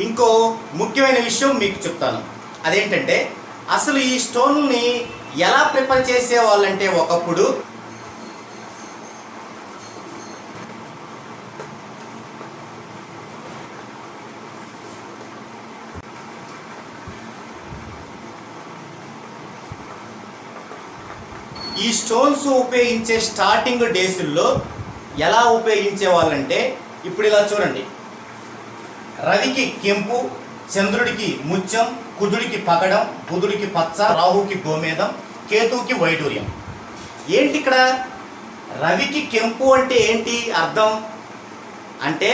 ఇంకో ముఖ్యమైన విషయం మీకు చెప్తాను. అదేంటంటే అసలు ఈ స్టోన్ని ఎలా ప్రిపేర్ చేసేవాళ్ళంటే ఒకప్పుడు ఈ స్టోన్స్ ఉపయోగించే స్టార్టింగ్ డేస్లో ఎలా ఉపయోగించే వాళ్ళంటే ఇప్పుడు ఇలా చూడండి. రవికి కెంపు, చంద్రుడికి ముత్యం, కుజుడికి పగడం, బుధుడికి పచ్చ, రాహుకి గోమేదం, కేతువుకి వైడూర్యం. ఏంటి ఇక్కడ రవికి కెంపు అంటే ఏంటి అర్థం అంటే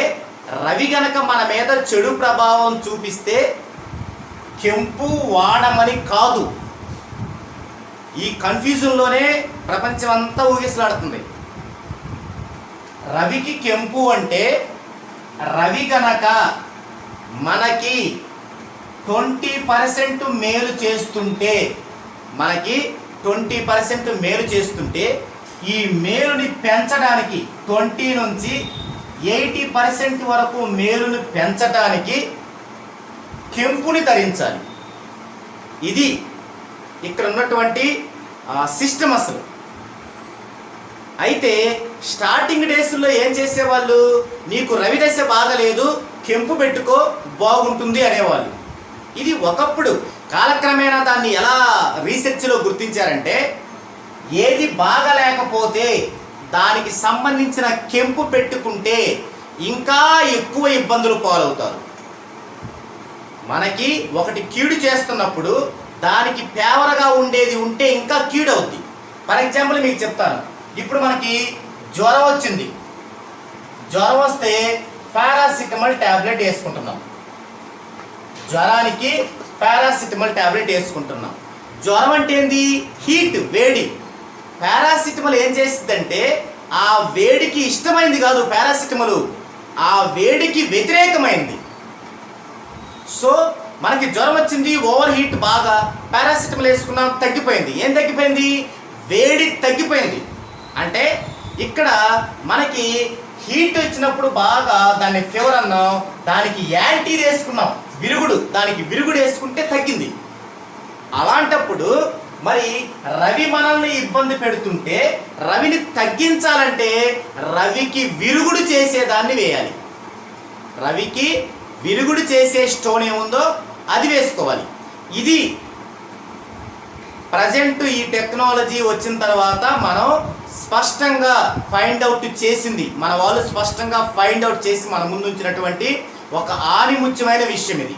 రవి గనక మన మీద చెడు ప్రభావం చూపిస్తే కెంపు వాడమని కాదు. ఈ కన్ఫ్యూజన్లోనే ప్రపంచం అంతా ఊగిసలాడుతుంది. రవికి కెంపు అంటే రవి గనక మనకి 20% మేలు చేస్తుంటే మనకి 20% మేలు చేస్తుంటే ఈ మేలుని పెంచడానికి 20 నుంచి 80% వరకు మేలుని పెంచడానికి కెంపుని ధరించాలి. ఇది ఇక్కడ ఉన్నటువంటి సిస్టమ్ అసలు. అయితే స్టార్టింగ్ డేస్లో ఏం చేసేవాళ్ళు, నీకు రవి దశ బాగలేదు కెంపు పెట్టుకో బాగుంటుంది అనేవాళ్ళు. ఇది ఒకప్పుడు. కాలక్రమేణా దాన్ని ఎలా రీసెర్చ్లో గుర్తించారంటే ఏది బాగలేకపోతే దానికి సంబంధించిన కెంపు పెట్టుకుంటే ఇంకా ఎక్కువ ఇబ్బందులు పాలవుతారు. మనకి ఒకటి కీడు చేస్తున్నప్పుడు దానికి ఫేవర్గా ఉండేది ఉంటే ఇంకా కీడు అవుద్ది. ఫర్ ఎగ్జాంపుల్ మీకు చెప్తాను. ఇప్పుడు మనకి జ్వరం వచ్చింది. జ్వరం వస్తే పారాసిటమాల్ ట్యాబ్లెట్ వేసుకుంటున్నాం. జ్వరానికి పారాసిటమాల్ ట్యాబ్లెట్ వేసుకుంటున్నాం. జ్వరం అంటే ఏంది? హీట్, వేడి. పారాసిటమాల్ ఏం చేస్తుందంటే ఆ వేడికి ఇష్టమైంది కాదు పారాసిటమాల్, ఆ వేడికి వ్యతిరేకమైంది. సో మనకి జ్వరం వచ్చింది, ఓవర్ హీట్, బాగా పారాసిటమాల్ వేసుకున్నాం, తగ్గిపోయింది. ఏం తగ్గిపోయింది? వేడి తగ్గిపోయింది. అంటే ఇక్కడ మనకి హీట్ వచ్చినప్పుడు బాగా దాన్ని ఫీవర్ అన్నాం, దానికి యాంటీ వేసుకున్నాం, విరుగుడు, దానికి విరుగుడు వేసుకుంటే తగ్గింది. అలాంటప్పుడు మరి రవి మనల్ని ఇబ్బంది పెడుతుంటే రవిని తగ్గించాలంటే రవికి విరుగుడు చేసేదాన్ని వేయాలి. రవికి విరుగుడు చేసే స్టోన్ ఏముందో అది వేసుకోవాలి. ఇది ప్రజెంట్ ఈ టెక్నాలజీ వచ్చిన తర్వాత మనం స్పష్టంగా ఫైండ్ అవుట్ చేసింది, మన వాళ్ళు స్పష్టంగా ఫైండ్ అవుట్ చేసి మన ముందు ఉంచినటువంటి ఒక ఆనిముత్యమైన విషయం ఇది.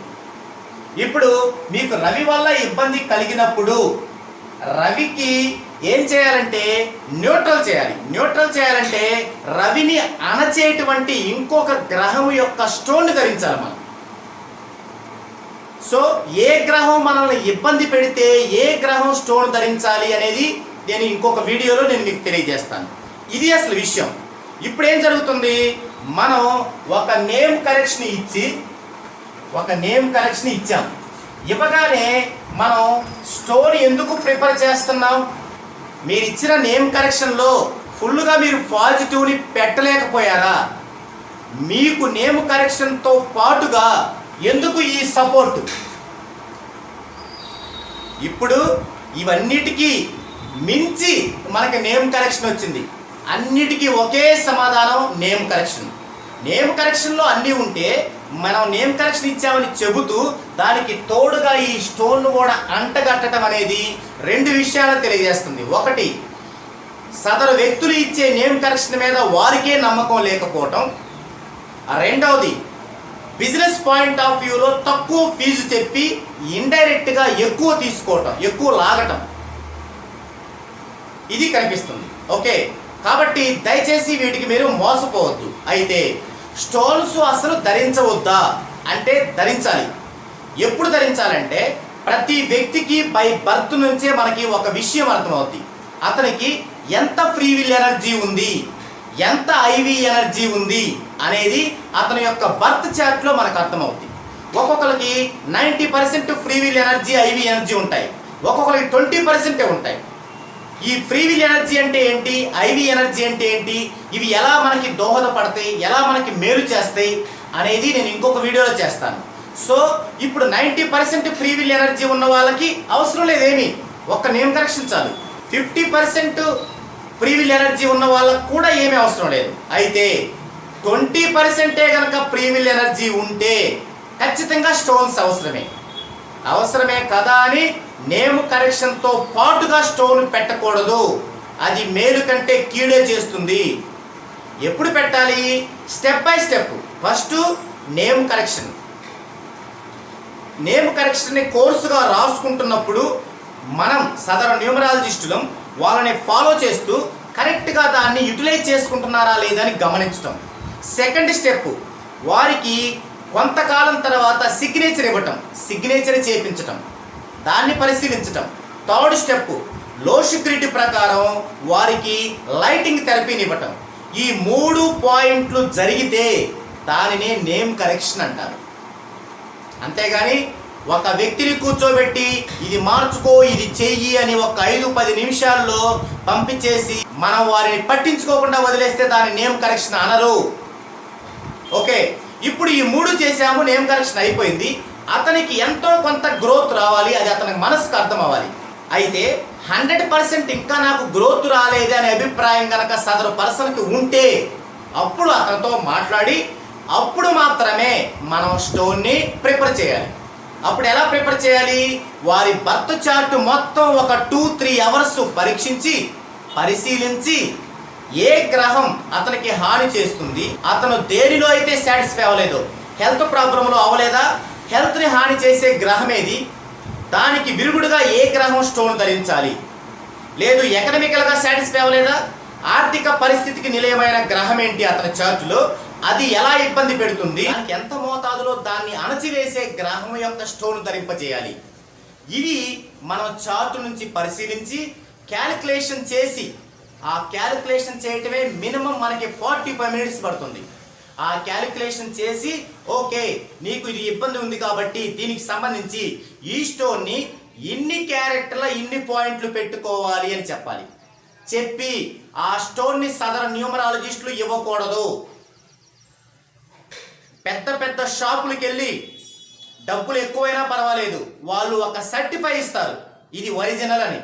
ఇప్పుడు మీకు రవి వల్ల ఇబ్బంది కలిగినప్పుడు రవికి ఏం చేయాలంటే న్యూట్రల్ చేయాలి. న్యూట్రల్ చేయాలంటే రవిని అణచేటువంటి ఇంకొక గ్రహం యొక్క స్టోన్ ధరించాలి మనం. సో ఏ గ్రహం మనల్ని ఇబ్బంది పెడితే ఏ గ్రహం స్టోన్ ధరించాలి అనేది నేను ఇంకొక వీడియోలో నేను మీకు తెలియజేస్తాను. ఇది అసలు విషయం. ఇప్పుడు ఏం జరుగుతుంది, మనం ఒక నేమ్ కరెక్షన్ ఇచ్చాం. ఇవ్వగానే మనం స్టోన్ ఎందుకు ప్రిపేర్ చేస్తున్నాం? మీరు ఇచ్చిన నేమ్ కరెక్షన్లో ఫుల్గా మీరు పాజిటివ్ని పెట్టలేకపోయారా? మీకు నేమ్ కరెక్షన్తో పాటుగా ఎందుకు ఈ సపోర్ట్? ఇప్పుడు ఇవన్నిటికీ మించి మనకి నేమ్ కరెక్షన్ వచ్చింది. అన్నిటికీ ఒకే సమాధానం నేమ్ కరెక్షన్. నేమ్ కరెక్షన్లో అన్నీ ఉంటే మనం నేమ్ కరెక్షన్ ఇచ్చామని చెబుతూ దానికి తోడుగా ఈ స్టోన్ను కూడా అంటగట్టడం అనేది రెండు విషయాలు తెలియజేస్తుంది. ఒకటి, సదరు వ్యక్తులు ఇచ్చే నేమ్ కరెక్షన్ మీద వారికే నమ్మకం లేకపోవటం. రెండవది, బిజినెస్ పాయింట్ ఆఫ్ వ్యూలో తక్కువ ఫీజు చెప్పి ఇండైరెక్ట్గా ఎక్కువ తీసుకోవటం, ఎక్కువ లాగటం, ఇది కనిపిస్తుంది. ఓకే, కాబట్టి దయచేసి వీటికి మీరు మోసపోవద్దు. అయితే స్టోన్స్ అసలు ధరించవద్దా అంటే ధరించాలి. ఎప్పుడు ధరించాలంటే ప్రతి వ్యక్తికి బై బర్త్ నుంచే మనకి ఒక విషయం అర్థమవుతుంది. అతనికి ఎంత ఫ్రీ విల్ ఎనర్జీ ఉంది, ఎంత ఐవి ఎనర్జీ ఉంది అనేది అతని యొక్క బర్త్ చార్ట్లో మనకు అర్థమవుతుంది. ఒక్కొక్కరికి 90% free will energy, IV energy ఉంటాయి. ఒక్కొక్కరికి 20% ఉంటాయి. ఈ ఫ్రీ విల్ ఎనర్జీ అంటే ఏంటి, ఐవి ఎనర్జీ అంటే ఏంటి, ఇవి ఎలా మనకి దోహదపడతాయి, ఎలా మనకి మేలు చేస్తాయి అనేది నేను ఇంకొక వీడియోలో చేస్తాను. సో ఇప్పుడు 90% ఫ్రీ విల్ ఎనర్జీ ఉన్న వాళ్ళకి అవసరం లేదేమి, ఒక్క నేమ్ కరెక్షన్ చాలు. 50% ఫ్రీ విల్ ఎనర్జీ ఉన్న వాళ్ళకి కూడా ఏమీ అవసరం లేదు. అయితే 20% కనుక ఫ్రీ విల్ ఎనర్జీ ఉంటే ఖచ్చితంగా స్టోన్స్ అవసరమే కదా అని నేమ్ కరెక్షన్తో పాటుగా స్టోన్ పెట్టకూడదు. అది మేలు కంటే కీడే చేస్తుంది. ఎప్పుడు పెట్టాలి? Step by step. First name కరెక్షన్ని కోర్సుగా రాసుకుంటున్నప్పుడు మనం సదరు న్యూమరాలజిస్టులం వాళ్ళని ఫాలో చేస్తూ కరెక్ట్గా దాన్ని యూటిలైజ్ చేసుకుంటున్నారా లేదని గమనించడం. సెకండ్ స్టెప్, వారికి కొంతకాలం తర్వాత సిగ్నేచర్ చేయించటం, దాన్ని పరిశీలించటం. థర్డ్ స్టెప్, లో సెక్యూరిటీ ప్రకారం వారికి లైటింగ్ థెరపీని ఇవ్వటం. ఈ 3 పాయింట్లు జరిగితే దానినే నేమ్ కరెక్షన్ అంటారు. అంతేగాని ఒక వ్యక్తిని కూర్చోబెట్టి ఇది మార్చుకో, ఇది చెయ్యి అని ఒక 5-10 నిమిషాల్లో పంపించేసి మనం వారిని పట్టించుకోకుండా వదిలేస్తే దాని నేమ్ కరెక్షన్ అనరు. ఓకే, ఇప్పుడు ఈ 3 చేసాము, నేమ్ కరెక్షన్ అయిపోయింది. అతనికి ఎంతో కొంత గ్రోత్ రావాలి, అది అతనికి మనసుకు అర్థం అవ్వాలి. అయితే 100% ఇంకా నాకు గ్రోత్ రాలేదు అనే అభిప్రాయం కనుక సదరు పర్సన్కి ఉంటే అప్పుడు అతనితో మాట్లాడి అప్పుడు మాత్రమే మనం స్టోన్ని ప్రిపేర్ చేయాలి. అప్పుడు ఎలా ప్రిపేర్ చేయాలి? వారి బర్త్ చార్ట్ మొత్తం ఒక 2-3 అవర్స్ పరిశీలించి ఏ గ్రహం అతనికి హాని చేస్తుంది, అతను దేనిలో అయితే సాటిస్ఫై అవ్వలేదు, హెల్త్ ప్రాబ్లంలో అవ్వలేదా, హెల్త్ని హాని చేసే గ్రహం ఏది, దానికి విరుగుడుగా ఏ గ్రహం స్టోన్ ధరించాలి, లేదు ఎకనామికల్గా సాటిస్ఫై అవ్వలేదా, ఆర్థిక పరిస్థితికి నిలయమైన గ్రహం ఏంటి అతని చార్టులో, అది ఎలా ఇబ్బంది పెడుతుంది, దానికి ఎంత మోతాదులో దాన్ని అణచివేసే గ్రహం యొక్క స్టోన్ ధరింపజేయాలి. ఇవి మనం చార్టు నుంచి పరిశీలించి క్యాలిక్యులేషన్ చేసి, ఆ క్యాలిక్యులేషన్ చేయటమే మినిమం మనకి 45 మినిట్స్ పడుతుంది. ఆ క్యాలిక్యులేషన్ చేసి ఓకే నీకు ఇది ఇబ్బంది ఉంది కాబట్టి దీనికి సంబంధించి ఈ స్టోన్ని ఇన్ని క్యారెక్టర్ల ఇన్ని పాయింట్లు పెట్టుకోవాలి అని చెప్పి ఆ స్టోన్ని సదరు న్యూమరాలజిస్టులు ఇవ్వకూడదు. పెద్ద షాపులకు వెళ్ళి డబ్బులు ఎక్కువైనా పర్వాలేదు, వాళ్ళు ఒక సర్టిఫై ఇస్తారు ఇది ఒరిజినల్ అని.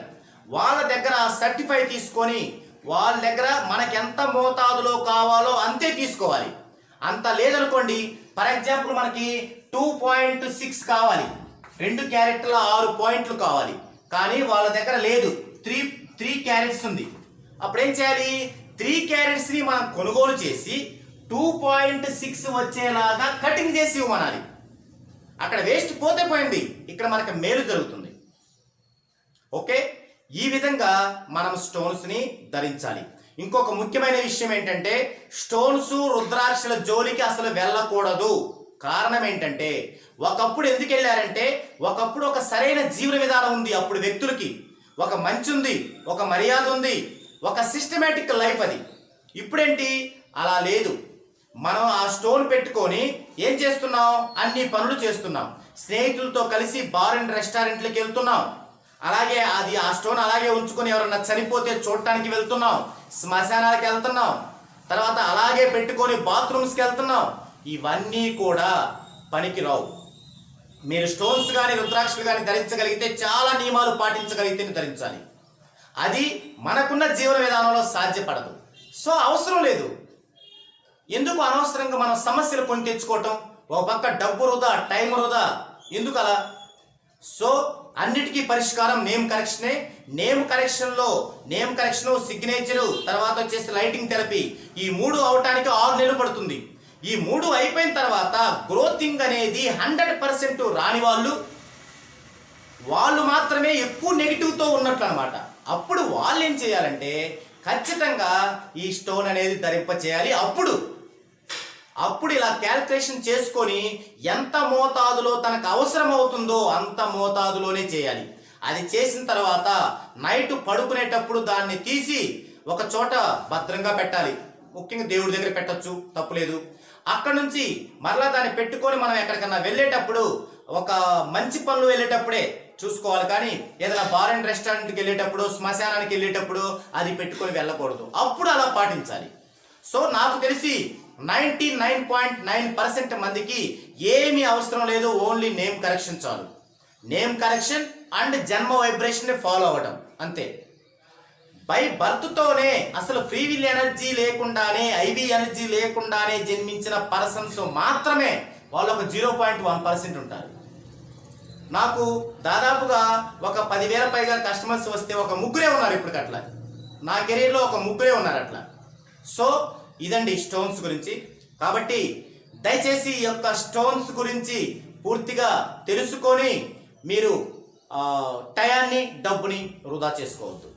వాళ్ళ దగ్గర ఆ సర్టిఫై తీసుకొని వాళ్ళ దగ్గర మనకి ఎంత మోతాదులో కావాలో అంతే తీసుకోవాలి. అంత లేదనుకోండి, ఫర్ ఎగ్జాంపుల్ మనకి 2.6 కావాలి, 2 క్యారెట్ల 6 పాయింట్లు కావాలి, కానీ వాళ్ళ దగ్గర లేదు, 3 క్యారెట్స్ ఉంది. అప్పుడు ఏం చేయాలి? 3 క్యారెట్స్ని మనం కొనుగోలు చేసి 2.6 వచ్చేలాగా కటింగ్ చేసి ఇవ్వమనాలి. అక్కడ వేస్ట్ పోతే పోయింది, ఇక్కడ మనకి మేలు జరుగుతుంది. ఓకే, ఈ విధంగా మనం స్టోన్స్ని ధరించాలి. ఇంకొక ముఖ్యమైన విషయం ఏంటంటే స్టోన్స్ రుద్రాక్షల జోలికి అసలు వెళ్ళకూడదు. కారణం ఏంటంటే ఒకప్పుడు ఎందుకు వెళ్ళారంటే ఒకప్పుడు ఒక సరైన జీవన విధానం ఉంది, అప్పుడు వ్యక్తులకి ఒక మంచి ఉంది, ఒక మర్యాద ఉంది, ఒక సిస్టమేటిక్ లైఫ్ అది. ఇప్పుడేంటి? అలా లేదు. మనం ఆ స్టోన్ పెట్టుకొని ఏం చేస్తున్నాం? అన్ని పనులు చేస్తున్నాం. స్నేహితులతో కలిసి బార్ అండ్ రెస్టారెంట్లకు వెళ్తున్నాం, అలాగే ఆ స్టోన్ అలాగే ఉంచుకొని ఎవరన్నా చనిపోతే చూడటానికి వెళ్తున్నాం, శ్మశానాలకు వెళ్తున్నాం, తర్వాత అలాగే పెట్టుకొని బాత్రూమ్స్కి వెళ్తున్నాం. ఇవన్నీ కూడా పనికిరావు. మీరు స్టోన్స్ కానీ రుద్రాక్షలు కానీ ధరించగలిగితే, చాలా నియమాలు పాటించగలిగితే ధరించాలి. అది మనకున్న జీవన విధానంలో సాధ్యపడదు. సో అవసరం లేదు. ఎందుకు అనవసరంగా మనం సమస్యలు కొని తెచ్చుకోవటం? ఒక పక్క డబ్బు వృధా, టైం వృధా, ఎందుకు అలా? సో అన్నిటికీ పరిష్కారం నేమ్ కరెక్షనే. నేమ్ కరెక్షన్, సిగ్నేచరు, తర్వాత వచ్చేసి లైటింగ్ థెరపీ, ఈ 3 అవటానికి 6 నెలలు పడుతుంది. ఈ 3 అయిపోయిన తర్వాత గ్రోతింగ్ అనేది 100% రాని వాళ్ళు మాత్రమే ఎక్కువ నెగిటివ్తో ఉన్నట్లు అనమాట. అప్పుడు వాళ్ళు ఏం చేయాలంటే ఖచ్చితంగా ఈ స్టోన్ అనేది ధరింప చేయాలి. అప్పుడు ఇలా క్యాల్కులేషన్ చేసుకొని ఎంత మోతాదులో తనకు అవసరం అవుతుందో అంత మోతాదులోనే చేయాలి. అది చేసిన తర్వాత నైట్ పడుకునేటప్పుడు దాన్ని తీసి ఒక చోట భద్రంగా పెట్టాలి. ముఖ్యంగా దేవుడి దగ్గర పెట్టచ్చు, తప్పులేదు. అక్కడ నుంచి మరలా దాన్ని పెట్టుకొని మనం ఎక్కడికన్నా వెళ్ళేటప్పుడు, ఒక మంచి పనులు వెళ్ళేటప్పుడే చూసుకోవాలి. కానీ ఏదైనా బార్ అండ్ రెస్టారెంట్కి వెళ్ళేటప్పుడు, శ్మశానానికి వెళ్ళేటప్పుడు అది పెట్టుకొని వెళ్ళకూడదు. అప్పుడు అలా పాటించాలి. సో నాకు తెలిసి 99.9% మందికి ఏమీ అవసరం లేదు, ఓన్లీ నేమ్ కరెక్షన్ చాలు. నేమ్ కరెక్షన్ అండ్ జన్మ వైబ్రేషన్ ఫాలో అవ్వడం అంతే. బై బర్త్తోనే అసలు ఫ్రీ విల్ ఎనర్జీ లేకుండానే, ఐవి ఎనర్జీ లేకుండానే జన్మించిన పర్సన్స్ మాత్రమే వాళ్ళు ఒక 0.1% ఉంటారు. నాకు దాదాపుగా ఒక 10,000 పైగా కస్టమర్స్ వస్తే ఒక ముగ్గురే ఉన్నారు ఇప్పటికి. అట్లా నా కెరీర్లో ఒక ముగ్గురే ఉన్నారు అట్లా. సో ఇదండి స్టోన్స్ గురించి. కాబట్టి దయచేసి ఈ యొక్క స్టోన్స్ గురించి పూర్తిగా తెలుసుకొని మీరు టయాన్ని, డబ్బుని వృధా చేసుకోవద్దు.